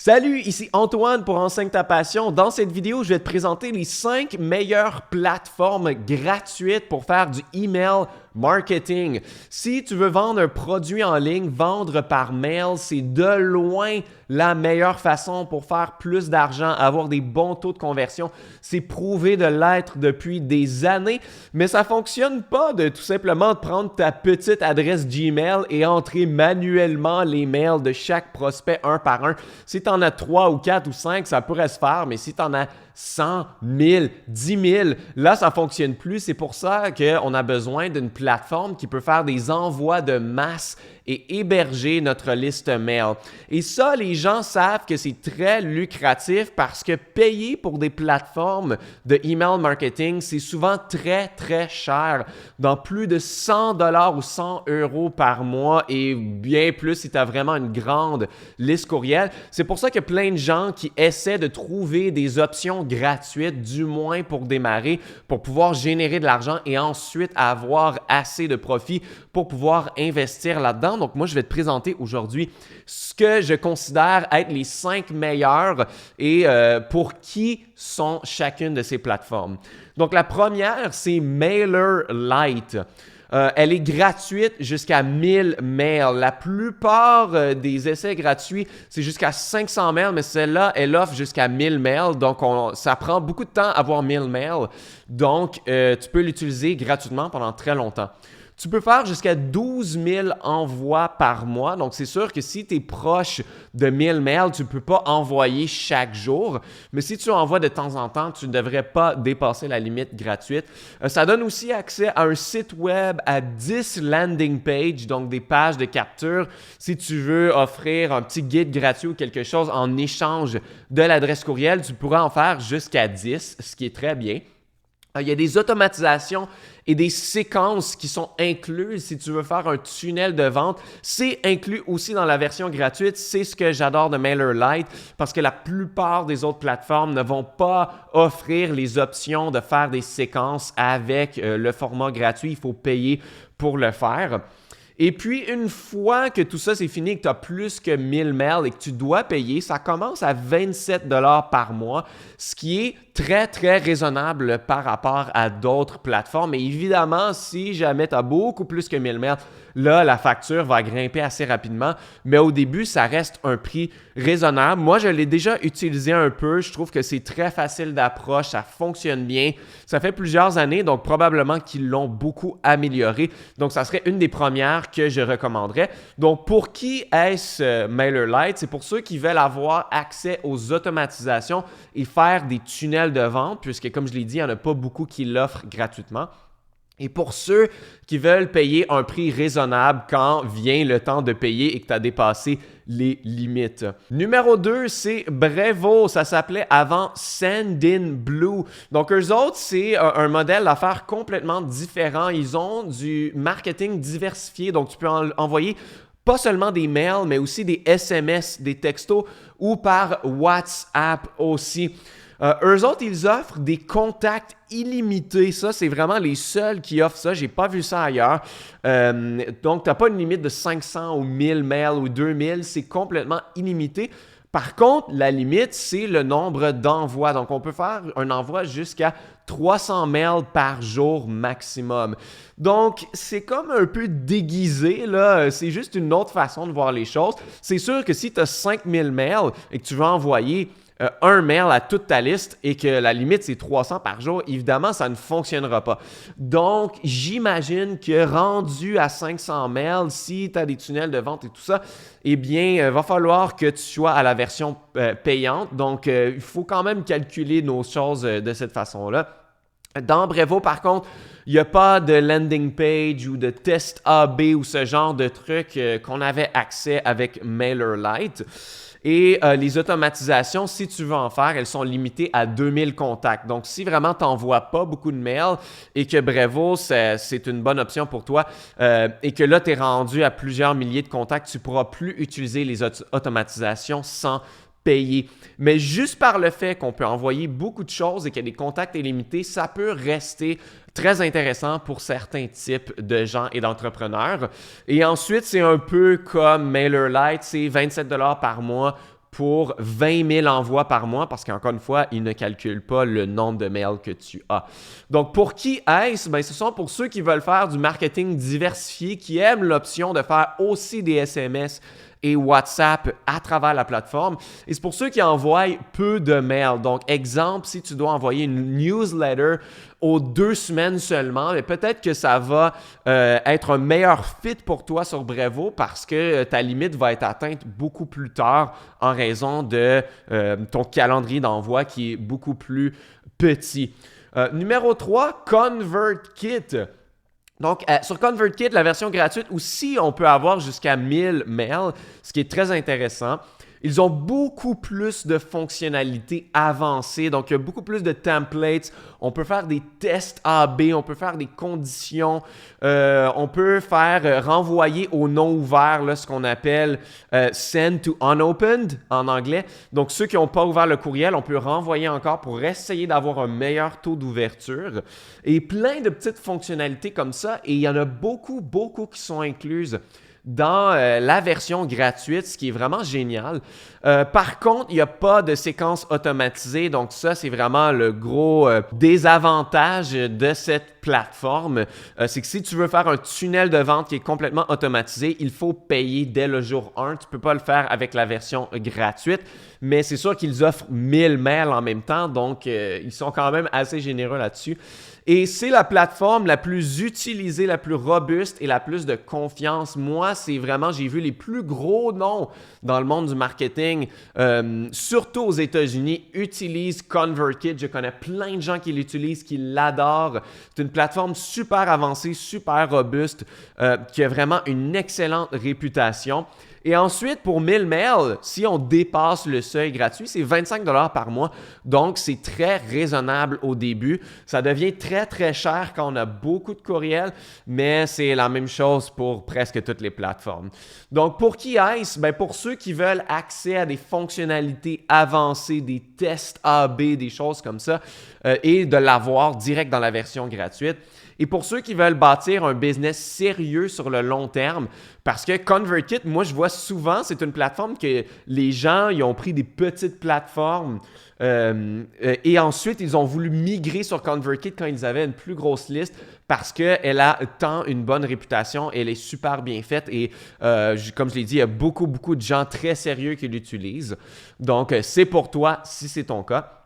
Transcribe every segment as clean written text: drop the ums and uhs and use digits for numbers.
Salut, ici Antoine pour Enseigne ta passion. Dans cette vidéo, je vais te présenter les 5 meilleures plateformes gratuites pour faire du email marketing. Si tu veux vendre un produit en ligne, vendre par mail, c'est de loin la meilleure façon pour faire plus d'argent, avoir des bons taux de conversion. C'est prouvé de l'être depuis des années, mais ça ne fonctionne pas de tout simplement prendre ta petite adresse Gmail et entrer manuellement les mails de chaque prospect un par un. Si tu en as 3 ou 4 ou 5, ça pourrait se faire, mais si tu en as 100, 1000, 10 000, là, ça ne fonctionne plus. C'est pour ça qu'on a besoin d'une plateforme qui peut faire des envois de masse et héberger notre liste mail. Et ça, les gens savent que c'est très lucratif parce que payer pour des plateformes de email marketing, c'est souvent très, très cher, dans plus de 100 $ ou 100 € par mois et bien plus si tu as vraiment une grande liste courriel. C'est pour ça qu'il y a plein de gens qui essaient de trouver des options gratuites, du moins pour démarrer, pour pouvoir générer de l'argent et ensuite avoir assez de profit pour pouvoir investir là-dedans. Donc, moi, je vais te présenter aujourd'hui ce que je considère être les 5 meilleurs et pour qui sont chacune de ces plateformes. Donc, la première, c'est MailerLite. Elle est gratuite jusqu'à 1000 mails. La plupart des essais gratuits, c'est jusqu'à 500 mails, mais celle-là, elle offre jusqu'à 1000 mails. Donc, ça prend beaucoup de temps à avoir 1000 mails. Donc, tu peux l'utiliser gratuitement pendant très longtemps. Tu peux faire jusqu'à 12 000 envois par mois. Donc, c'est sûr que si tu es proche de 1000 mails, tu ne peux pas envoyer chaque jour. Mais si tu envoies de temps en temps, tu ne devrais pas dépasser la limite gratuite. Ça donne aussi accès à un site web, à 10 landing pages, donc des pages de capture. Si tu veux offrir un petit guide gratuit ou quelque chose en échange de l'adresse courriel, tu pourras en faire jusqu'à 10, ce qui est très bien. Il y a des automatisations et des séquences qui sont incluses si tu veux faire un tunnel de vente. C'est inclus aussi dans la version gratuite. C'est ce que j'adore de MailerLite parce que la plupart des autres plateformes ne vont pas offrir les options de faire des séquences avec le format gratuit. Il faut payer pour le faire. Et puis, une fois que tout ça c'est fini, que tu as plus que 1000 mails et que tu dois payer, ça commence à 27 $ par mois, ce qui est très, très raisonnable par rapport à d'autres plateformes. Et évidemment, si jamais tu as beaucoup plus que 1000 mails, là, la facture va grimper assez rapidement. Mais au début, ça reste un prix raisonnable. Moi, je l'ai déjà utilisé un peu. Je trouve que c'est très facile d'approche. Ça fonctionne bien. Ça fait plusieurs années, donc probablement qu'ils l'ont beaucoup amélioré. Donc, ça serait une des premières que je recommanderais. Donc, pour qui est-ce MailerLite? C'est pour ceux qui veulent avoir accès aux automatisations et faire des tunnels de vente, puisque comme je l'ai dit, il n'y en a pas beaucoup qui l'offrent gratuitement. Et pour ceux qui veulent payer un prix raisonnable quand vient le temps de payer et que tu as dépassé les limites. Numéro 2, c'est Brevo. Ça s'appelait avant Sendinblue. Donc, eux autres, c'est un modèle d'affaires complètement différent. Ils ont du marketing diversifié. Donc, tu peux envoyer pas seulement des mails, mais aussi des SMS, des textos ou par WhatsApp aussi. Eux autres, ils offrent des contacts illimités. Ça, c'est vraiment les seuls qui offrent ça. J'ai pas vu ça ailleurs. Donc, tu n'as pas une limite de 500 ou 1000 mails ou 2000. C'est complètement illimité. Par contre, la limite, c'est le nombre d'envois. Donc, on peut faire un envoi jusqu'à 300 mails par jour maximum. Donc, c'est comme un peu déguisé, là. C'est juste une autre façon de voir les choses. C'est sûr que si tu as 5000 mails et que tu veux envoyer un mail à toute ta liste et que la limite c'est 300 par jour, évidemment, ça ne fonctionnera pas. Donc, j'imagine que rendu à 500 mails, si tu as des tunnels de vente et tout ça, eh bien, va falloir que tu sois à la version payante. Donc, il faut quand même calculer nos choses de cette façon-là. Dans Brevo, par contre, il n'y a pas de landing page ou de test A/B ou ce genre de truc qu'on avait accès avec MailerLite. Et les automatisations, si tu veux en faire, elles sont limitées à 2000 contacts. Donc, si vraiment tu n'envoies pas beaucoup de mails et que Brevo, c'est une bonne option pour toi et que là, tu es rendu à plusieurs milliers de contacts, tu ne pourras plus utiliser les automatisations sans payer. Mais juste par le fait qu'on peut envoyer beaucoup de choses et qu'il y a des contacts illimités, ça peut rester très intéressant pour certains types de gens et d'entrepreneurs. Et ensuite, c'est un peu comme MailerLite, c'est 27 $ par mois pour 20 000 envois par mois parce qu'encore une fois, ils ne calculent pas le nombre de mails que tu as. Donc, pour qui est-ce? Ben, ce sont pour ceux qui veulent faire du marketing diversifié, qui aiment l'option de faire aussi des SMS et WhatsApp à travers la plateforme. Et c'est pour ceux qui envoient peu de mails. Donc, exemple, si tu dois envoyer une newsletter aux 2 semaines seulement, mais peut-être que ça va être un meilleur fit pour toi sur Brevo parce que ta limite va être atteinte beaucoup plus tard en raison de ton calendrier d'envoi qui est beaucoup plus petit. Numéro 3, ConvertKit. Donc, sur ConvertKit, la version gratuite aussi, on peut avoir jusqu'à 1000 mails, ce qui est très intéressant. Ils ont beaucoup plus de fonctionnalités avancées, donc il y a beaucoup plus de templates. On peut faire des tests A/B, on peut faire des conditions, on peut faire renvoyer au non ouvert là, ce qu'on appelle send to unopened en anglais. Donc ceux qui n'ont pas ouvert le courriel, on peut renvoyer encore pour essayer d'avoir un meilleur taux d'ouverture. Et plein de petites fonctionnalités comme ça, et il y en a beaucoup qui sont incluses dans la version gratuite, ce qui est vraiment génial. Par contre, il n'y a pas de séquence automatisée, donc ça, c'est vraiment le gros désavantage de cette plateforme. C'est que si tu veux faire un tunnel de vente qui est complètement automatisé, il faut payer dès le jour 1. Tu ne peux pas le faire avec la version gratuite, mais c'est sûr qu'ils offrent 1000 mails en même temps, donc ils sont quand même assez généreux là-dessus. Et c'est la plateforme la plus utilisée, la plus robuste et la plus de confiance. Moi, c'est vraiment, j'ai vu les plus gros noms dans le monde du marketing, surtout aux États-Unis, utilisent ConvertKit. Je connais plein de gens qui l'utilisent, qui l'adorent. C'est une plateforme super avancée, super robuste, qui a vraiment une excellente réputation. Et ensuite, pour 1000 mails, si on dépasse le seuil gratuit, c'est 25 $ par mois. Donc, c'est très raisonnable au début. Ça devient très cher quand on a beaucoup de courriels, mais c'est la même chose pour presque toutes les plateformes. Donc, pour qui est-ce? Ben, pour ceux qui veulent accès à des fonctionnalités avancées, des tests A/B, des choses comme ça, et de l'avoir direct dans la version gratuite. Et pour ceux qui veulent bâtir un business sérieux sur le long terme, parce que ConvertKit, moi, je vois souvent, c'est une plateforme que les gens, ils ont pris des petites plateformes et ensuite, ils ont voulu migrer sur ConvertKit quand ils avaient une plus grosse liste parce qu'elle a tant une bonne réputation, elle est super bien faite et comme je l'ai dit, il y a beaucoup de gens très sérieux qui l'utilisent. Donc, c'est pour toi si c'est ton cas.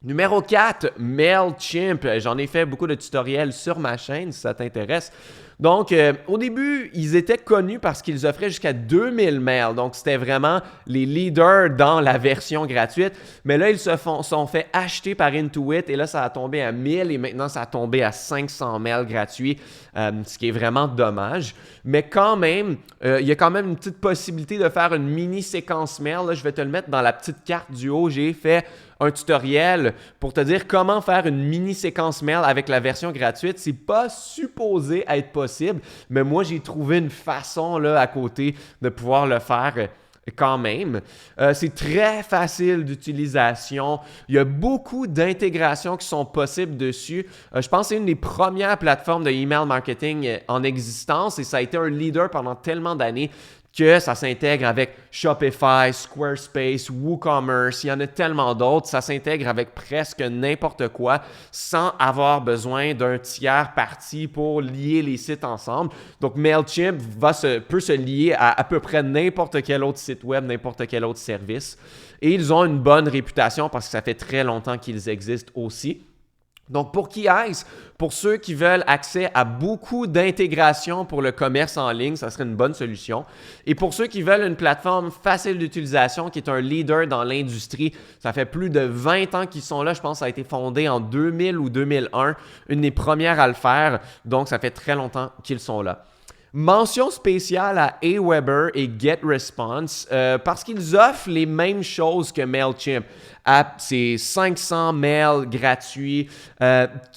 Numéro 4, MailChimp. J'en ai fait beaucoup de tutoriels sur ma chaîne si ça t'intéresse. Donc, au début, ils étaient connus parce qu'ils offraient jusqu'à 2000 mails. Donc, c'était vraiment les leaders dans la version gratuite. Mais là, ils sont fait acheter par Intuit et là, ça a tombé à 1000 et maintenant, ça a tombé à 500 mails gratuits, ce qui est vraiment dommage. Mais quand même, il y a quand même une petite possibilité de faire une mini séquence mail. Là, je vais te le mettre dans la petite carte du haut. J'ai fait un tutoriel pour te dire comment faire une mini séquence mail avec la version gratuite. C'est pas supposé être possible, mais moi, j'ai trouvé une façon là, à côté de pouvoir le faire quand même. C'est très facile d'utilisation. Il y a beaucoup d'intégrations qui sont possibles dessus. Je pense que c'est une des premières plateformes de email marketing en existence et ça a été un leader pendant tellement d'années que ça s'intègre avec Shopify, Squarespace, WooCommerce, il y en a tellement d'autres. Ça s'intègre avec presque n'importe quoi sans avoir besoin d'un tiers parti pour lier les sites ensemble. Donc, MailChimp peut se lier à peu près n'importe quel autre site web, n'importe quel autre service. Et ils ont une bonne réputation parce que ça fait très longtemps qu'ils existent aussi. Donc, pour qui est-ce? Pour ceux qui veulent accès à beaucoup d'intégration pour le commerce en ligne, ça serait une bonne solution. Et pour ceux qui veulent une plateforme facile d'utilisation, qui est un leader dans l'industrie, ça fait plus de 20 ans qu'ils sont là. Je pense que ça a été fondé en 2000 ou 2001, une des premières à le faire. Donc, ça fait très longtemps qu'ils sont là. Mention spéciale à Aweber et GetResponse parce qu'ils offrent les mêmes choses que MailChimp. C'est 500 mails gratuits,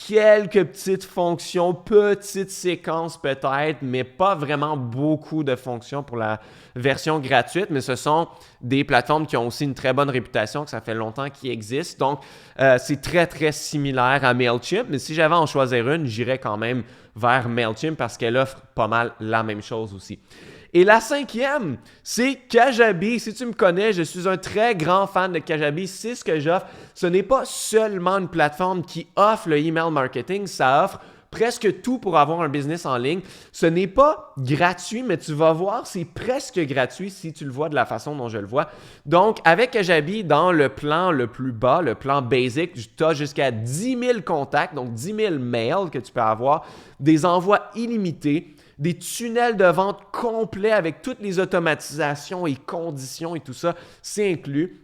quelques petites fonctions, petites séquences peut-être, mais pas vraiment beaucoup de fonctions pour la version gratuite. Mais ce sont des plateformes qui ont aussi une très bonne réputation, que ça fait longtemps qu'ils existent. Donc, c'est très similaire à MailChimp. Mais si j'avais à en choisir une, j'irais quand même vers MailChimp parce qu'elle offre pas mal la même chose aussi. Et la cinquième, c'est Kajabi. Si tu me connais, je suis un très grand fan de Kajabi. C'est ce que j'offre. Ce n'est pas seulement une plateforme qui offre le email marketing, ça offre presque tout pour avoir un business en ligne. Ce n'est pas gratuit, mais tu vas voir, c'est presque gratuit si tu le vois de la façon dont je le vois. Donc, avec Kajabi, dans le plan le plus bas, le plan basic, tu as jusqu'à 10 000 contacts, donc 10 000 mails que tu peux avoir, des envois illimités, des tunnels de vente complets avec toutes les automatisations et conditions et tout ça, c'est inclus.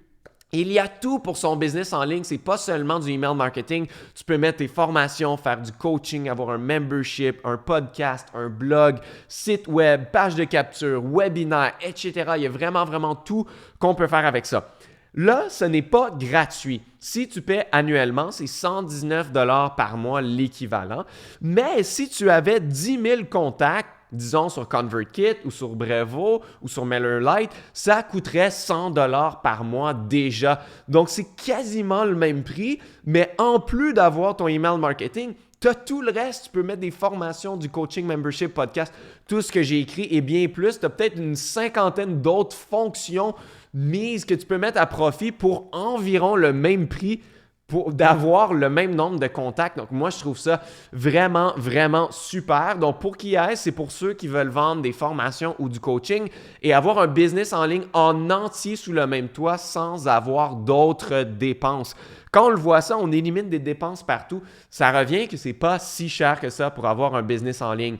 Il y a tout pour son business en ligne. C'est pas seulement du email marketing. Tu peux mettre tes formations, faire du coaching, avoir un membership, un podcast, un blog, site web, page de capture, webinaire, etc. Il y a vraiment, vraiment tout qu'on peut faire avec ça. Là, ce n'est pas gratuit. Si tu paies annuellement, c'est 119 $ par mois l'équivalent. Mais si tu avais 10 000 contacts, disons sur ConvertKit ou sur Brevo ou sur MailerLite, ça coûterait 100 $ par mois déjà. Donc, c'est quasiment le même prix, mais en plus d'avoir ton email marketing, tu as tout le reste. Tu peux mettre des formations, du coaching, membership, podcast, tout ce que j'ai écrit et bien plus. Tu as peut-être une cinquantaine d'autres fonctions mises que tu peux mettre à profit pour environ le même prix pour d'avoir le même nombre de contacts. Donc, moi, je trouve ça vraiment, vraiment super. Donc, pour qui est, c'est pour ceux qui veulent vendre des formations ou du coaching et avoir un business en ligne en entier sous le même toit sans avoir d'autres dépenses. Quand on le voit ça, on élimine des dépenses partout. Ça revient que c'est pas si cher que ça pour avoir un business en ligne.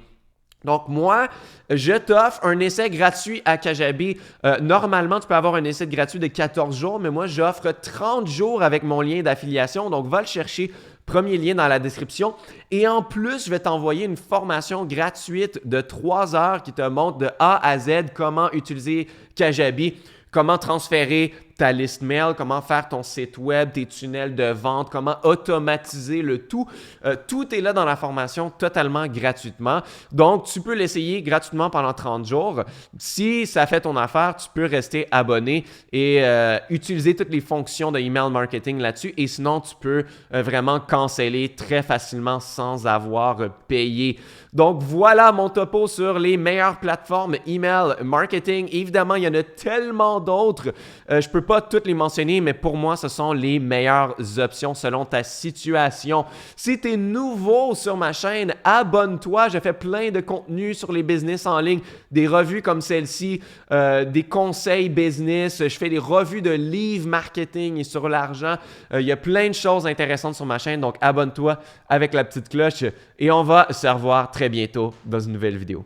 Donc, moi, je t'offre un essai gratuit à Kajabi. Normalement, tu peux avoir un essai gratuit de 14 jours, mais moi, j'offre 30 jours avec mon lien d'affiliation. Donc, va le chercher. Premier lien dans la description. Et en plus, je vais t'envoyer une formation gratuite de 3 heures qui te montre de A à Z comment utiliser Kajabi, comment transférer ta liste mail, comment faire ton site web, tes tunnels de vente, comment automatiser le tout. Tout est là dans la formation totalement gratuitement. Donc, tu peux l'essayer gratuitement pendant 30 jours. Si ça fait ton affaire, tu peux rester abonné et utiliser toutes les fonctions de email marketing là-dessus. Et sinon, tu peux vraiment canceller très facilement sans avoir payé. Donc, voilà mon topo sur les meilleures plateformes email marketing. Évidemment, il y en a tellement d'autres. Je peux pas toutes les mentionner, mais pour moi, ce sont les meilleures options selon ta situation. Si tu es nouveau sur ma chaîne, abonne-toi. Je fais plein de contenus sur les business en ligne, des revues comme celle-ci, des conseils business. Je fais des revues de livres marketing et sur l'argent. Il y a plein de choses intéressantes sur ma chaîne, donc abonne-toi avec la petite cloche et on va se revoir très bientôt dans une nouvelle vidéo.